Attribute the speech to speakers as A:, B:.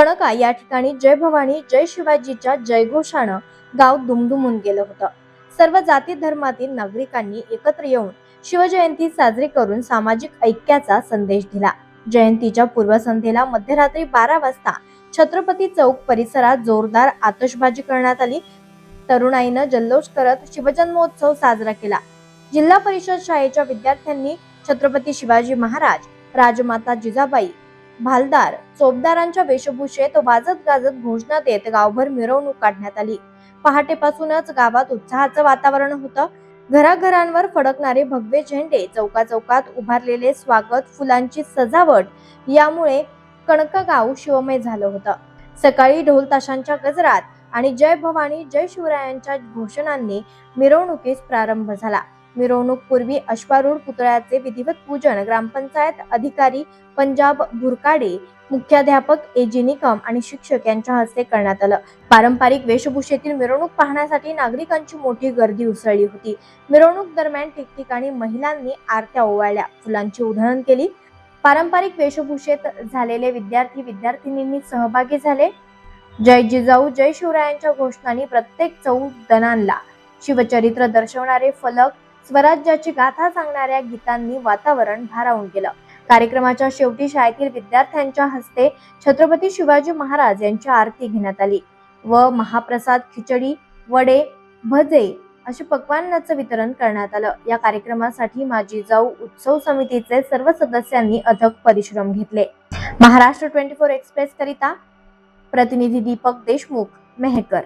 A: कणका या ठिकाणी जय भवानी जय शिवाजीच्या जयघोषानं गाव दुमदुमून गेलं होतं। सर्व जाती धर्मातील नागरिकांनी एकत्र येऊन शिवजयंती साजरी करून सामाजिक ऐक्याचा संदेश दिला। जयंतीच्या पूर्वसंध्येला मध्यरात्री 12 वाजता छत्रपती चौक परिसरात जोरदार आतषबाजी करण्यात आली। तरुणाईनं जल्लोष करत शिवजन्मोत्सव साजरा केला। जिल्हा परिषद शाळेच्या विद्यार्थ्यांनी छत्रपती शिवाजी महाराज, राजमाता जिजाबाई, भालदार, चोपदारांच्या वेशभूषेत वाजत गाजत घोषणा देत गावभर मिरवणूक काढण्यात आली। पहाटेपासूनच गावात उत्साहाचं वातावरण होतं। घराघरांवर फडकणारे भगवे झेंडे, चौकाचौकात उभारलेले स्वागत, फुलांची सजावट यामुळे कणका गाव शिवमय झालं होतं। सकाळी ढोल ताशांच्या गजरात आणि जय भवानी जय शिवरायांच्या घोषणांनी मिरवणुकीस प्रारंभ झाला। मिरवणूक पूर्वी अश्वारूढ पुतळ्याचे विधिवत पूजन ग्रामपंचायत अधिकारी पंजाब भुरकाडे, मुख्याध्यापक एजी निकम आणि शिक्षक यांच्या हस्ते करण्यात आलं। पारंपरिक वेशभूषेतील मिरवणूक पाहण्यासाठी नागरिकांची मोठी गर्दी उसळली होती। मिरवणूक दरम्यान ठिकठिकाणी महिलांनी आरत्या ओवाळल्या, फुलांची उधळण केली। पारंपरिक वेशभूषेत झालेले विद्यार्थी-विद्यार्थिनींनी सहभागी झाले। जय जिजाऊ जय शिवरायांच्या घोषणांनी प्रत्येक चौदानांना शिवचरित्र दर्शवणारे फलक, स्वराज्याची गाथा सांगणाऱ्या गीतांनी वातावरण भारावून गेलं। कार्यक्रमाच्या शेवटी शाळेतील विद्यार्थ्यांच्या हस्ते छत्रपती शिवाजी महाराज यांची आरती घेण्यात आली व महाप्रसाद, खिचडी, वडे, भजे असे पक्वान्नाचं वितरण करण्यात आलं। या कार्यक्रमासाठी माजी जाऊ उत्सव समितीचे सर्व सदस्यांनी अथक परिश्रम घेतले। महाराष्ट्र 24 एक्सप्रेस करिता प्रतिनिधी दीपक देशमुख, मेहकर।